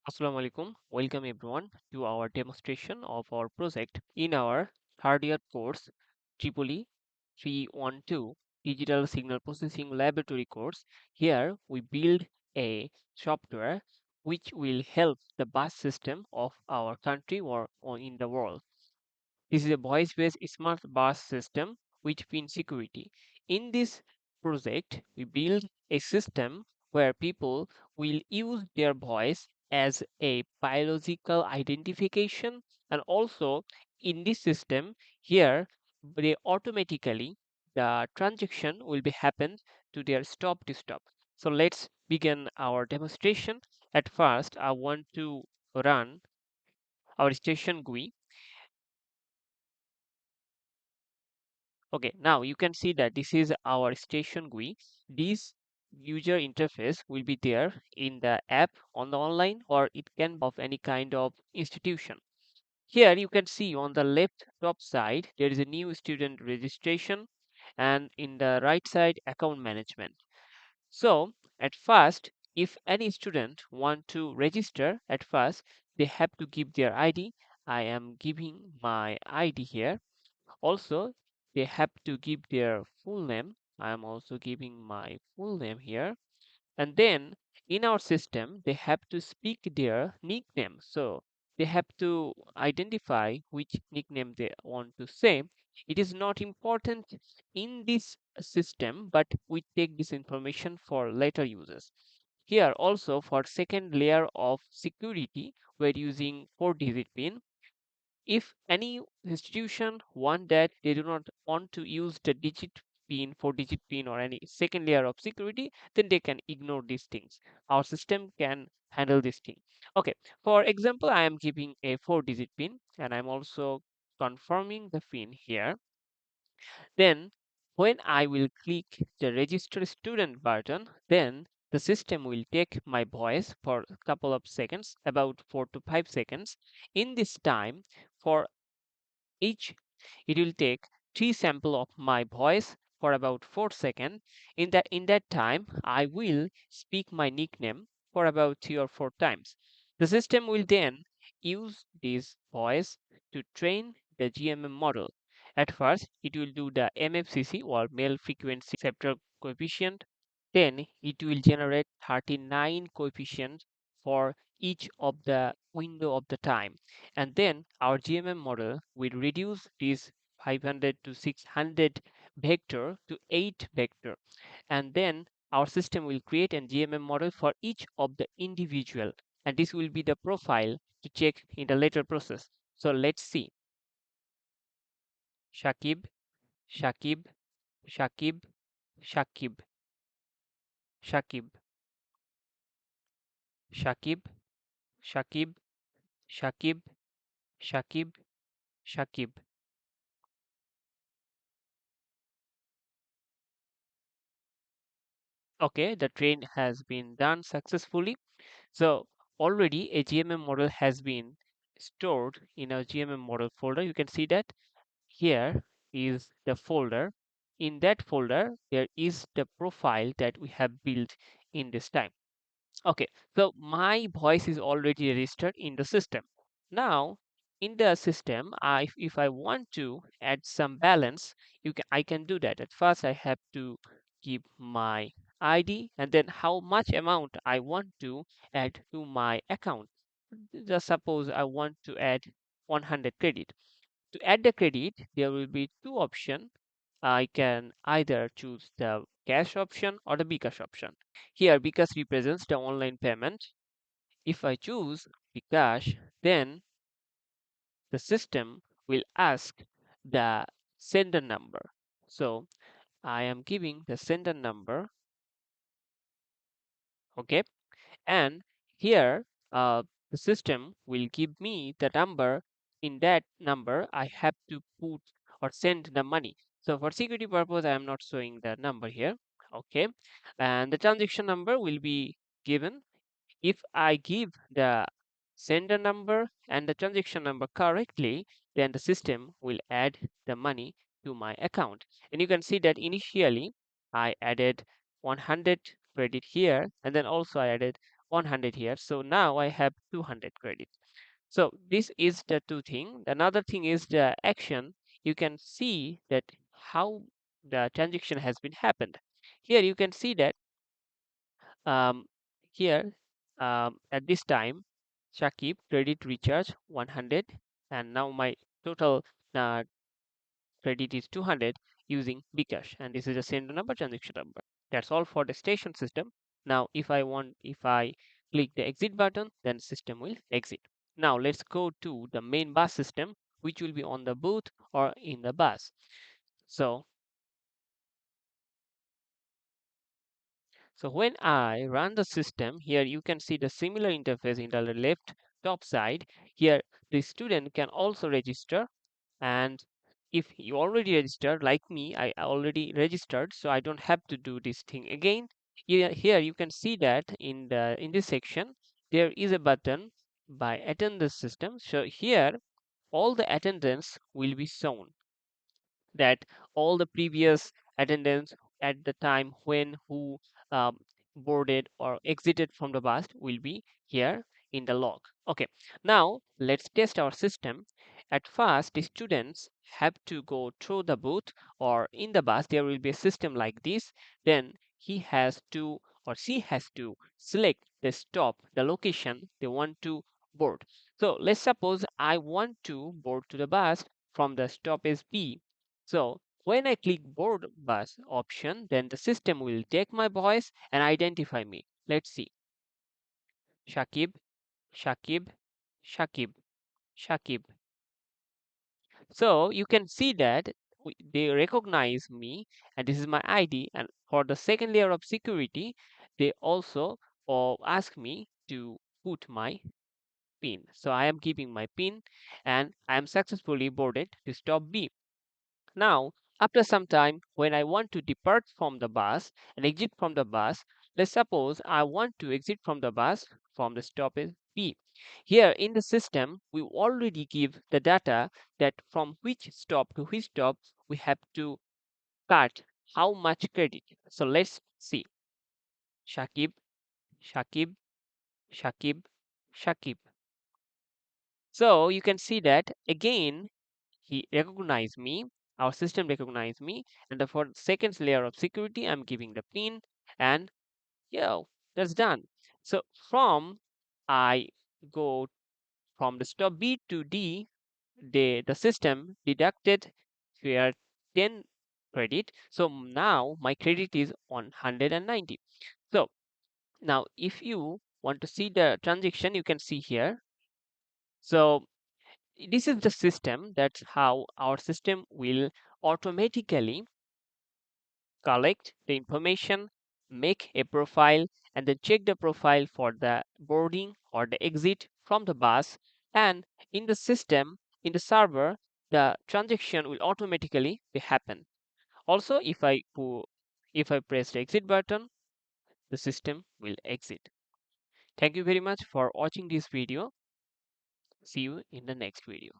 Assalamu alaikum. Welcome everyone to our demonstration of our project in our third year course Tripoli 312 Digital Signal Processing Laboratory course. Here we build a software which will help the bus system of our country or in the world. This is a voice-based smart bus system with pin security. In this project, we build a system where people will use their voice as a biological identification, and also in this system here they automatically the transaction will be happen to their stop to stop. So let's begin our demonstration. At first I want to run our station GUI. Okay, now you can see that this is our station GUI. This user interface will be there in the app on the online, or it can be of any kind of institution. Here you can see on the left top side there is a new student registration, and in the right side account management. So at first, if any student want to register, at first they have to give their ID. I am giving my ID here. Also, they have to give their full name. I am also giving my full name here. And then in our system, they have to speak their nickname. So they have to identify which nickname they want to say. It is not important in this system, but we take this information for later uses. Here also for second layer of security, we're using 4-digit PIN. If any institution want that they do not want to use the digit pin, 4-digit pin, or any second layer of security, then they can ignore these things. Our system can handle this thing. Okay, for example, I am giving a 4-digit pin and I'm also confirming the pin here. Then when I will click the register student button, then the system will take my voice for a couple of seconds, about 4 to 5 seconds. In this time, for each, it will take three sample of my voice for about 4 seconds. In that time, I will speak my nickname for about 3 or 4 times. The system will then use this voice to train the GMM model. At first, it will do the MFCC, or male frequency receptor coefficient. Then it will generate 39 coefficients for each of the window of the time, and then our GMM model will reduce this 500 to 600 vector to 8 vector, and then our system will create a GMM model for each of the individual, and this will be the profile to check in the later process. So let's see. Shakib, Shakib, Shakib, Shakib, Shakib, Shakib, Shakib, Shakib, Shakib, Shakib. Okay, the train has been done successfully. So already a GMM model has been stored in a GMM model folder. You can see that here is the folder. In that folder, there is the profile that we have built in this time. Okay, so my voice is already registered in the system. Now, in the system, if I want to add some balance, I can do that. At first, I have to give my ID and then how much amount I want to add to my account. Just suppose I want to add 100 credit. To add the credit, there will be two options. I can either choose the cash option or the Bcash option. Here, Bcash represents the online payment. If I choose Bcash, then the system will ask the sender number. So I am giving the sender number, okay, and here the system will give me the number. In that number I have to put or send the money. So for security purpose I am not showing the number here. Okay, and the transaction number will be given. If I give the sender number and the transaction number correctly, then the system will add the money to my account. And you can see that initially I added 100 credit here, and then also I added 100 here. So now I have 200 credit. So this is the two thing. Another thing is the action. You can see that how the transaction has been happened. Here you can see that um, here at this time Shakib credit recharge 100, and now my total uh, credit is 200 using Bcash, and this is the send number, transaction number. That's all for the station system. Now if I click the exit button, then system will exit. Now let's go to the main bus system, which will be on the booth or in the bus. So when I run the system, here you can see the similar interface in the left top side. Here the student can also register, and if you already registered like me, I already registered, so I don't have to do this thing again. Here you can see that in this section there is a button by attend the system. So here all the attendance will be shown, that all the previous attendance at the time when who um, boarded or exited from the bus will be here in the log. Okay, now let's test our system. At first, the students have to go through the booth or in the bus. There will be a system like this. Then he has to or she has to select the stop, the location they want to board. So let's suppose I want to board to the bus from the stoppage B. So when I click board bus option, then the system will take my voice and identify me. Let's see. Shakib, Shakib, Shakib, Shakib. So you can see that they recognize me, and this is my ID. And for the second layer of security, they also ask me to put my PIN. So I am giving my PIN, and I am successfully boarded to stop B. Now, after some time, when I want to depart from the bus and exit from the bus, let's suppose I want to exit from the bus from the stoppage B. Here in the system, we already give the data that from which stop to which stop we have to cut how much credit. So let's see. Shakib, Shakib, Shakib, Shakib. So you can see that again he recognized me, our system recognized me, and for the second layer of security I'm giving the pin, and yeah, that's done. So from I go from the stop B to D, the system deducted here 10 credit. So now my credit is 190. So now if you want to see the transaction, you can see here. So this is the system. That's how our system will automatically collect the information, make a profile, and then check the profile for the boarding or the exit from the bus. And in the system, in the server, the transaction will automatically be happen. Also, if I press the exit button, the system will exit. Thank you very much for watching this video. See you in the next video.